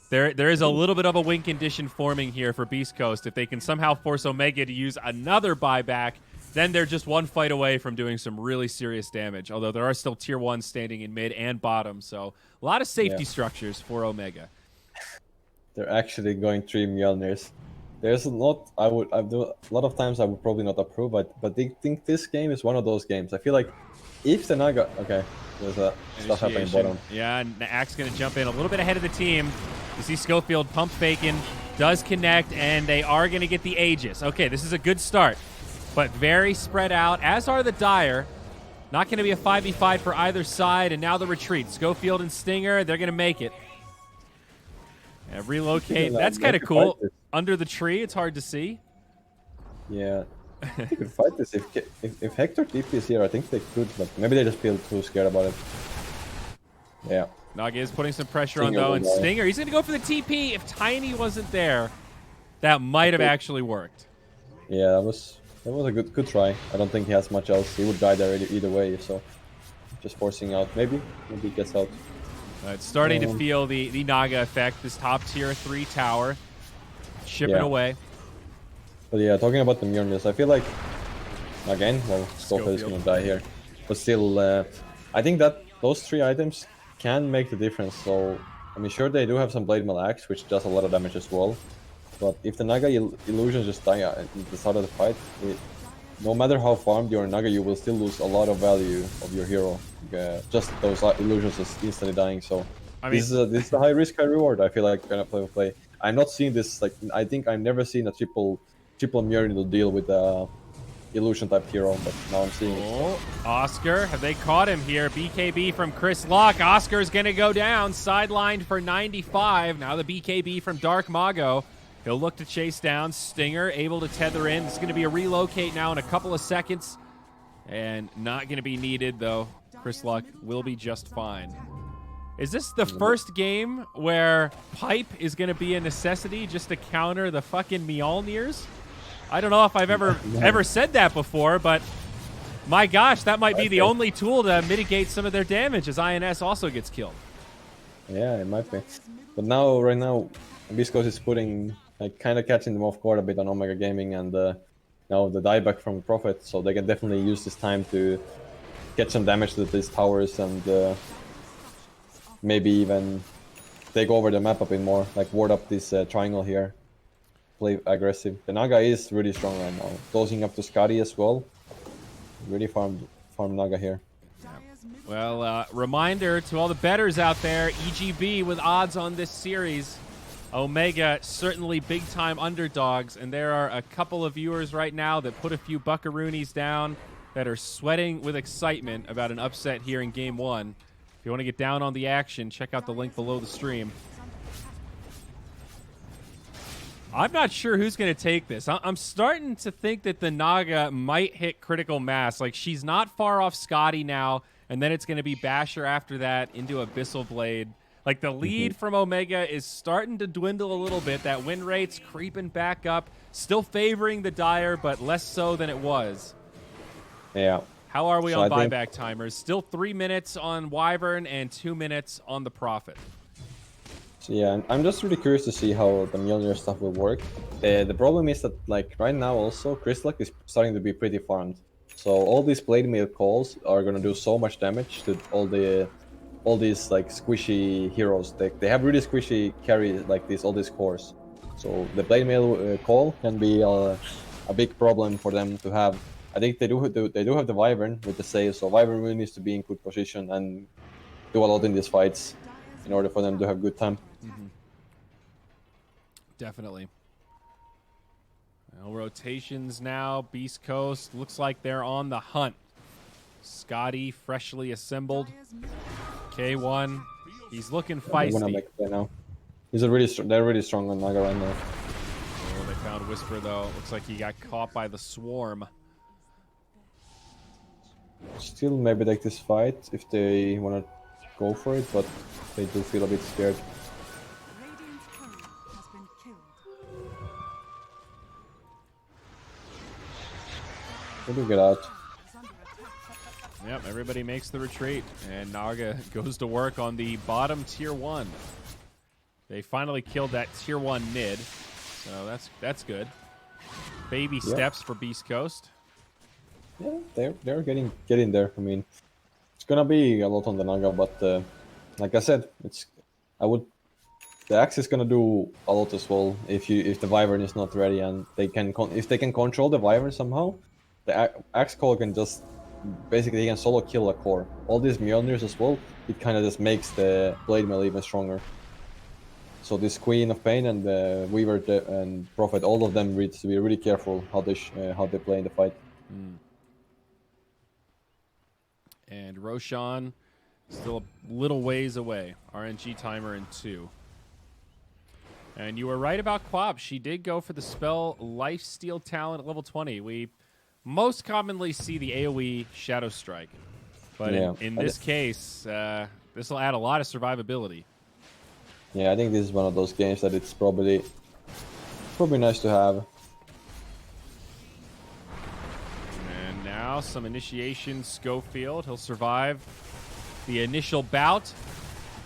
S2: there is a little bit of a win condition forming here for Beast Coast. If they can somehow force Omega to use another buyback, then they're just one fight away from doing some really serious damage, although there are still tier 1s standing in mid and bottom, so a lot of safety structures for Omega.
S1: They're actually going 3 Mjolnirs. There's a lot a lot of times I would probably not approve, but I think this game is one of those games. I feel like if the Naga... Okay, there's a stuff happening bottom.
S2: Yeah, and the Axe going to jump in a little bit ahead of the team. You see Schofield pump faking, does connect, and they are going to get the Aegis. Okay, this is a good start, but very spread out, as are the Dire. Not going to be a 5v5 for either side, and now the retreat. Schofield and Stinger, they're going to make it. And relocate. That's kind of cool. Under the tree, it's hard to see.
S1: Yeah. They could fight this if Hector TP is here. I think they could, but maybe they just feel too scared about it. Yeah.
S2: Naga is putting some pressure on, though, and Stinger, he's going to go for the TP. If Tiny wasn't there, that might have actually worked.
S1: Yeah, that was a good try. I don't think he has much else. He would die there either way, so just forcing out. Maybe he gets out.
S2: It's starting to feel the Naga effect. This top tier 3 tower shipping away.
S1: But yeah, talking about the Mjolnirs, I feel like again, well, Schofield is gonna die here, but still, I think that those 3 items can make the difference. So I mean, sure, they do have some Blade Mail Axe, which does a lot of damage as well. But if the Naga illusions just die at the start of the fight, no matter how farmed your Naga, you will still lose a lot of value of your hero. Just those illusions just instantly dying. So I mean, this is a high risk, high reward. I feel like kind of play. I'm not seeing this, like, I think I've never seen a triple Mjolnir deal with a illusion type hero, but now I'm seeing it.
S2: Oscar, have they caught him here? BKB from Chris Locke. Oscar's gonna go down, sidelined for 95. Now the BKB from Dark Mago. He'll look to chase down. Stinger able to tether in. It's going to be a relocate now in a couple of seconds. And not going to be needed, though. Chris Luck will be just fine. Is this the first game where pipe is going to be a necessity just to counter the fucking Mjolnirs? I don't know if I've ever said that before, but my gosh, that might be the only tool to mitigate some of their damage as INS also gets killed.
S1: Yeah, it might be. But now, right now, Beast Coast is putting... like, kind of catching them off guard a bit on Omega Gaming, and now the dieback from Prophet, so they can definitely use this time to get some damage to these towers and maybe even take over the map a bit more, like ward up this triangle here. play aggressive. The Naga is really strong right now. Closing up to Scotty as well. Really farm Naga here.
S2: Well, reminder to all the bettors out there, EGB with odds on this series. Omega certainly big-time underdogs, and there are a couple of viewers right now that put a few buckaroonies down that are sweating with excitement about an upset here in Game 1. If you want to get down on the action, check out the link below the stream. I'm not sure who's going to take this. I'm starting to think that the Naga might hit critical mass. Like, she's not far off Scotty now, and then it's going to be Basher after that into Abyssal Blade. Like, the lead from Omega is starting to dwindle a little bit. That win rate's creeping back up. Still favoring the Dire, but less so than it was.
S1: Yeah.
S2: How are we on buyback timers? Still 3 minutes on Wyvern and 2 minutes on the Prophet.
S1: So yeah, I'm just really curious to see how the Mjolnir stuff will work. The problem is that, like, right now also, Crystallock is starting to be pretty farmed. So all these Blade Mail calls are gonna do so much damage to all these like squishy heroes. They have really squishy carry like all these cores. So the Blade Mail call can be a big problem for them to have. I think they do have the Wyvern with the save, so Wyvern really needs to be in good position and do a lot in these fights in order for them to have good time.
S2: Definitely. Well, rotations now. Beast Coast looks like they're on the hunt. Scotty freshly assembled. K1, he's looking feisty.
S1: Now. They're really strong on Naga right now.
S2: Oh, they found Whisper though. Looks like he got caught by the swarm.
S1: Still maybe take this fight if they want to go for it, but they do feel a bit scared. They do get out.
S2: Yep, everybody makes the retreat, and Naga goes to work on the bottom tier 1. They finally killed that tier 1 mid, so that's good. Baby steps for Beast Coast.
S1: Yeah, they're getting there. I mean, it's gonna be a lot on the Naga, but like I said, the axe is gonna do a lot as well if the Wyvern is not ready, and if they can control the Wyvern somehow, the axe call can just basically he can solo kill a core. All these Mjolnirs as well, it kind of just makes the Blade Mail even stronger. So this Queen of Pain and the Weaver and Prophet, all of them need to be really careful how they play in the fight.
S2: And Roshan still a little ways away. RNG timer in 2. And you were right about Quab. She did go for the spell Lifesteal talent at level 20. We most commonly see the AoE Shadow Strike. But in this case, this will add a lot of survivability.
S1: Yeah, I think this is one of those games that it's probably nice to have.
S2: And now some initiation. Schofield, he'll survive the initial bout.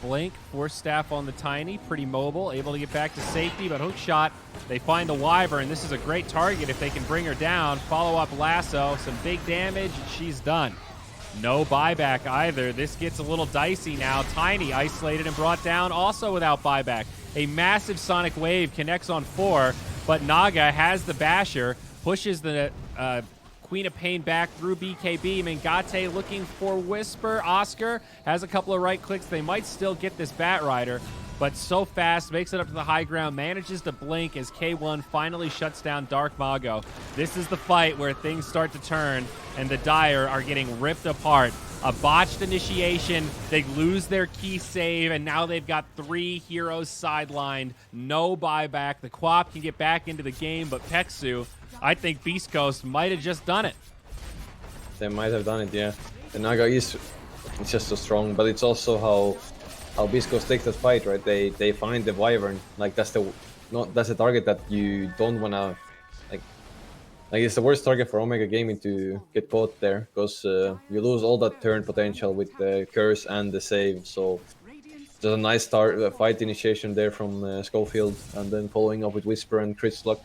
S2: Blink, Force Staff on the Tiny, pretty mobile, able to get back to safety, but hook shot, they find the Wyvern. This is a great target if they can bring her down. Follow-up lasso, some big damage, and she's done. No buyback either. This gets a little dicey now. Tiny isolated and brought down also without buyback. A massive Sonic Wave connects on 4, but Naga has the Basher, pushes the Queen of Pain back through BKB. Mangate looking for Whisper. Oscar has a couple of right clicks. They might still get this Bat Rider, but so fast, makes it up to the high ground, manages to blink as K1 finally shuts down Dark Mago. This is the fight where things start to turn, and the Dire are getting ripped apart. A botched initiation, they lose their key save, and now they've got 3 heroes sidelined. No buyback. The Quap can get back into the game, but Peksu, I think Beast Coast might have just done it.
S1: They might have done it, yeah. The Naga it's just so strong, but it's also how Beast Coast takes that fight, right? They find the Wyvern. Like that's a target that you don't wanna like it's the worst target for Omega Gaming to get caught there, because you lose all that turn potential with the curse and the save. So just a nice fight initiation there from Schofield, and then following up with Whisper and Crystallock.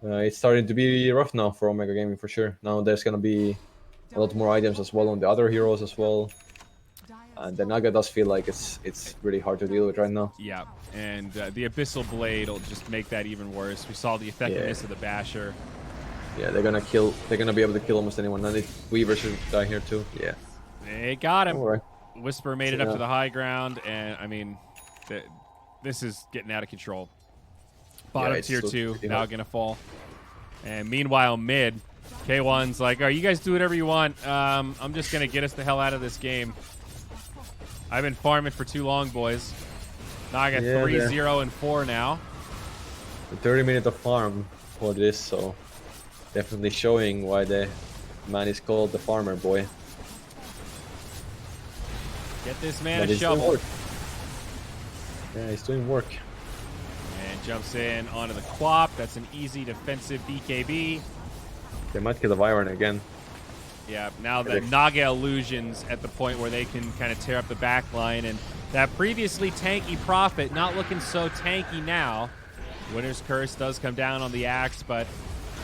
S1: It's starting to be rough now for Omega Gaming for sure. Now there's gonna be a lot more items as well on the other heroes as well. And the Naga does feel like it's really hard to deal with right now.
S2: Yeah, and the Abyssal Blade will just make that even worse. We saw the effectiveness of the Basher.
S1: Yeah, they're gonna kill. They're gonna be able to kill almost anyone. And Weaver should die here too. Yeah.
S2: They got him.
S1: All right.
S2: Whisper made it up to the high ground, and I mean, this is getting out of control. Bottom tier 2 now gonna fall. And meanwhile, mid, K1's like, "Oh, you guys do whatever you want. I'm just gonna get us the hell out of this game. I've been farming for too long, boys." Now I got 3-0 and 4 now.
S1: 30 minutes of farm for this, so definitely showing why the man is called the farmer boy.
S2: Get this man a shovel.
S1: Yeah, he's doing work.
S2: And jumps in onto the Quap. That's an easy defensive BKB.
S1: They might kill the Wyvern again.
S2: Yeah, now the Naga illusions at the point where they can kind of tear up the back line. And that previously tanky Prophet not looking so tanky now. Winter's Curse does come down on the axe, but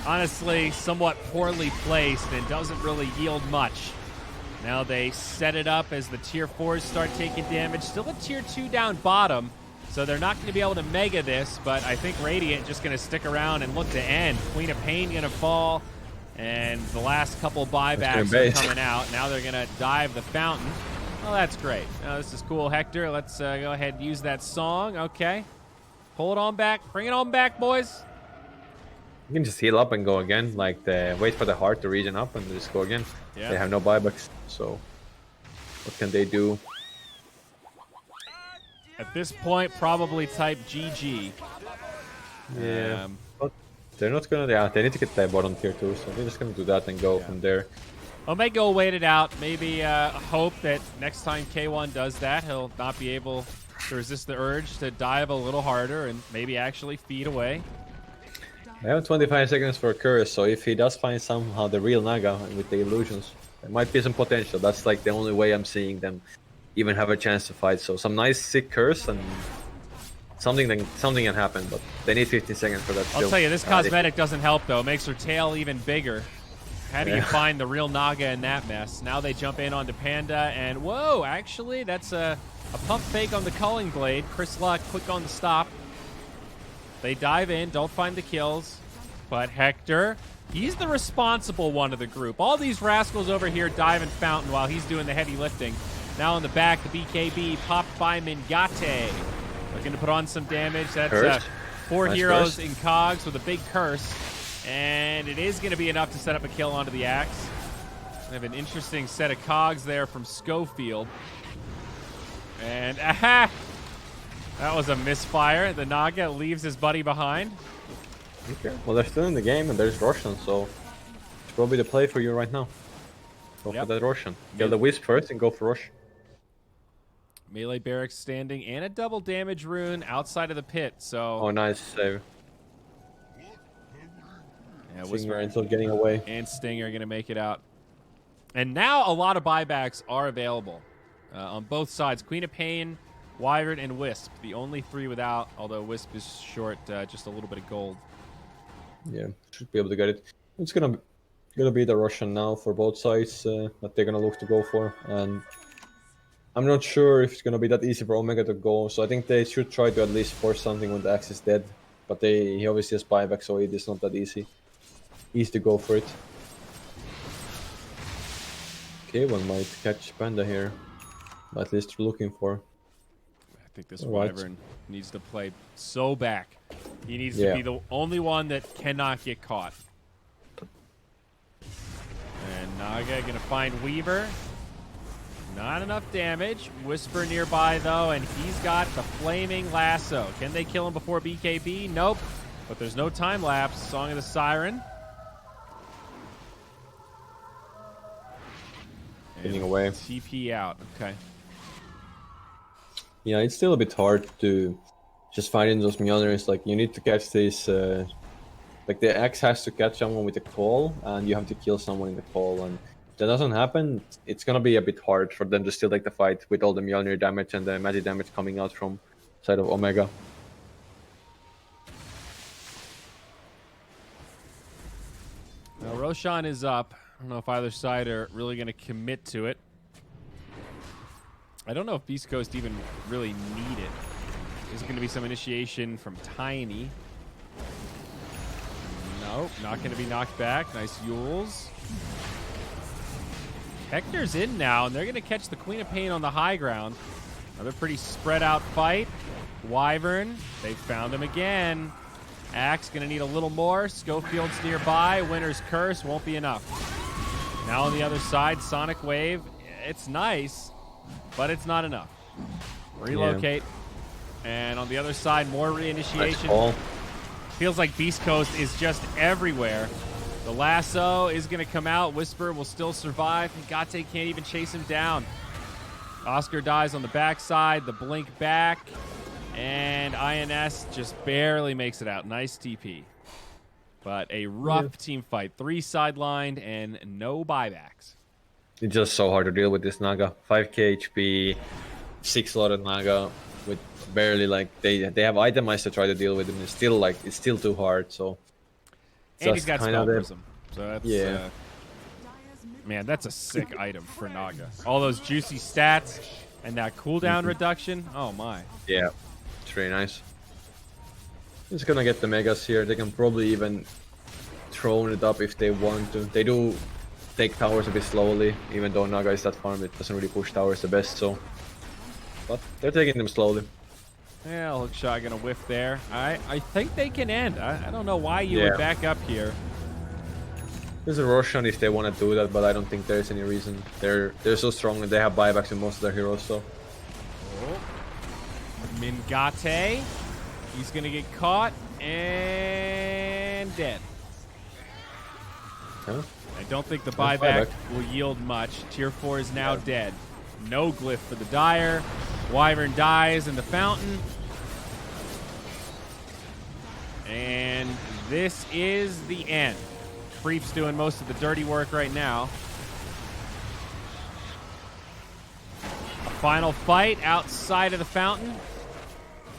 S2: honestly, somewhat poorly placed and doesn't really yield much. Now they set it up as the tier 4s start taking damage. Still a tier 2 down bottom, so they're not going to be able to mega this, but I think Radiant just going to stick around and look to end. Queen of Pain going to fall, and the last couple buybacks are coming out. Now they're going to dive the fountain. Well, that's great. This is cool, Hector. Let's go ahead and use that song. Okay. Pull it on back. Bring it on back, boys.
S1: You can just heal up and go again. Like, wait for the heart to regen up and just go again. Yeah. They have no buybacks, so what can they do?
S2: At this point, probably type GG.
S1: Yeah. But they're not gonna. Yeah, they need to get the bottom tier 2, so they're just gonna do that and go from there.
S2: Omega will wait it out. Maybe hope that next time K1 does that, he'll not be able to resist the urge to dive a little harder and maybe actually feed away.
S1: I have 25 seconds for Curse, so if he does find somehow the real Naga with the illusions, there might be some potential. That's like the only way I'm seeing them even have a chance to fight. So some nice sick Curse and something can happen, but they need 15 seconds for that.
S2: I'll tell you, this cosmetic doesn't help though. It makes her tail even bigger. How do you find the real Naga in that mess? Now they jump in onto Panda, and whoa, actually, that's a pump fake on the Culling Blade. Chris Luck, quick on the stop. They dive in, don't find the kills, but Hector, he's the responsible one of the group. All these rascals over here diving fountain while he's doing the heavy lifting. Now in the back, the BKB popped by Mingate. Looking to put on some damage. That's 4 heroes in cogs with a big curse. And it is going to be enough to set up a kill onto the axe. We have an interesting set of cogs there from Schofield. And aha! That was a misfire. The Naga leaves his buddy behind.
S1: Okay. Well, they're still in the game and there's Roshan, so it's probably the play for you right now. Go for that Roshan. Kill the Wisp first and go for Rosh.
S2: Melee barracks standing and a double damage rune outside of the pit, so...
S1: Oh, nice save.
S2: Yeah,
S1: Stinger until getting away.
S2: And Stinger are going to make it out. And now a lot of buybacks are available on both sides. Queen of Pain, Wyvern, and Wisp. The only 3 without, although Wisp is short just a little bit of gold.
S1: Yeah, should be able to get it. It's gonna be the Russian now for both sides that they're gonna look to go for. And I'm not sure if it's gonna be that easy for Omega to go. So I think they should try to at least force something when the axe is dead. But he obviously has buyback, so it is not that easy. Easy to go for it. Okay, one might catch Panda here. At least looking for.
S2: I think this Wyvern needs to play so back. He needs to be the only one that cannot get caught. And Naga going to find Weaver. Not enough damage. Whisper nearby, though, and he's got the Flaming Lasso. Can they kill him before BKB? Nope. But there's no time lapse. Song of the Siren.
S1: Getting away.
S2: TP out. Okay.
S1: Yeah, it's still a bit hard to just find in those Mjolnirs. Like, you need to catch these... like, the axe has to catch someone with a call, and you have to kill someone in the call. And if that doesn't happen, it's gonna be a bit hard for them to still take the fight with all the Mjolnir damage and the magic damage coming out from side of Omega.
S2: Now, Roshan is up. I don't know if either side are really going to commit to it. I don't know if Beast Coast even really need it. There's going to be some initiation from Tiny. Nope, not going to be knocked back. Nice Yules. Hector's in now, and they're going to catch the Queen of Pain on the high ground. Another pretty spread out fight. Wyvern, they found him again. Axe going to need a little more. Schofield's nearby. Winter's Curse won't be enough. Now on the other side, Sonic Wave. It's nice, but it's not enough. Relocate. Yeah. And on the other side, more reinitiation. Feels like Beast Coast is just everywhere. The lasso is going to come out. Whisper will still survive. Ngate can't even chase him down. Oscar dies on the backside. The blink back. And INS just barely makes it out. Nice TP. But a rough team fight. 3 sidelined and no buybacks.
S3: It's just so hard to deal with this Naga. 5k HP, 6 slotted Naga with barely like they have itemized to try to deal with him. It's still too hard. So
S2: and he's got spell prism. So that's man, that's a sick item for Naga. All those juicy stats and that cooldown reduction. Oh my.
S3: Yeah, it's really nice. Just gonna get the megas here. They can probably even throw it up if they want to. They do take towers a bit slowly, even though Naga is that farm. It doesn't really push towers the best, so. But they're taking them slowly.
S2: Yeah, Hookshot gonna whiff there. I think they can end. I don't know why you would back up here.
S3: There's a Roshan if they want to do that, but I don't think there's any reason. They're so strong and they have buybacks in most of their heroes, so.
S2: Oh. Mingate. He's gonna get caught and dead.
S3: Huh?
S2: I don't think the buyback will yield much. Tier 4 is now dead. No glyph for the Dire. Wyvern dies in the fountain. And this is the end. Creep's doing most of the dirty work right now. A final fight outside of the fountain.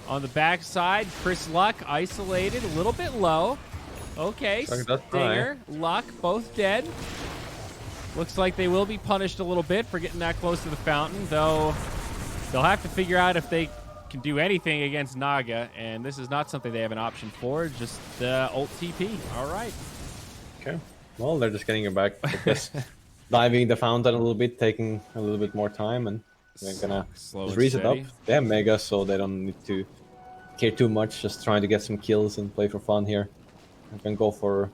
S2: On the backside, Chris Luck isolated, a little bit low. Okay, Stinger, Luck, both dead. Looks like they will be punished a little bit for getting that close to the fountain, though they'll have to figure out if they can do anything against Naga, and this is not something they have an option for, just ult TP. All right.
S3: Okay. Well, they're just getting it back. Just diving the fountain a little bit, taking a little bit more time, and they're gonna just reset up. They have Mega, so they don't need to care too much, just trying to get some kills and play for fun here. You can go for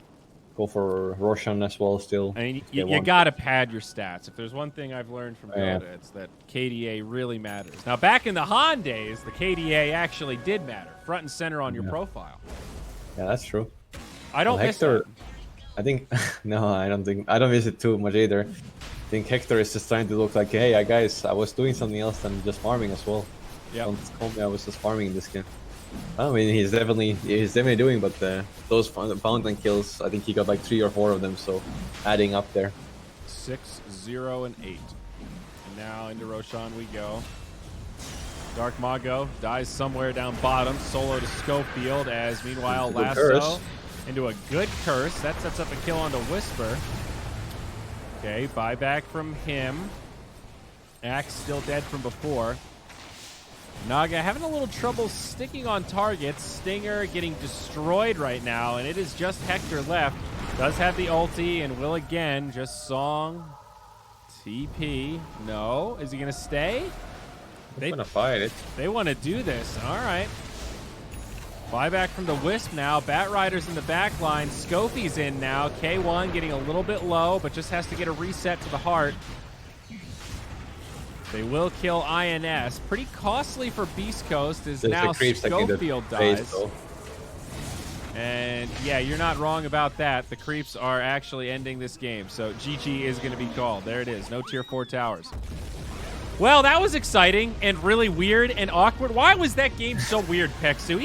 S3: Roshan as well still.
S2: I mean, you gotta pad your stats. If there's one thing I've learned from Dota, it's that KDA really matters. Now, back in the Han days, the KDA actually did matter, front and center on your profile.
S3: Yeah, that's true.
S2: I don't miss Hector.
S3: I think no, I don't miss it too much either. I think Hector is just trying to look like, hey, guys, I was doing something else than just farming as well.
S2: Yeah.
S3: Don't call me, I was just farming in this game. I mean, he's definitely doing, but those fountain kills, I think he got like 3 or 4 of them, so adding up there.
S2: 6, 0, and 8. And now into Roshan we go. Dark Mago dies somewhere down bottom, solo to Schofield, as meanwhile Lasso into a good curse. That sets up a kill onto Whisper. Okay, buyback from him. Axe still dead from before. Naga having a little trouble sticking on targets. Stinger getting destroyed right now, and it is just Hector left. Does have the ulti and will again. Just Song. TP. No. Is he going to stay?
S3: They want to fight it.
S2: They want to do this. All right. Buyback from the Wisp now. Bat Rider's in the back line. Scofie's in now. K1 getting a little bit low, but just has to get a reset to the heart. They will kill INS. Pretty costly for Beast Coast as now Schofield dies. And yeah, you're not wrong about that. The creeps are actually ending this game. So GG is going to be called. There it is. No tier 4 towers. Well, that was exciting and really weird and awkward. Why was that game so weird, Peksu?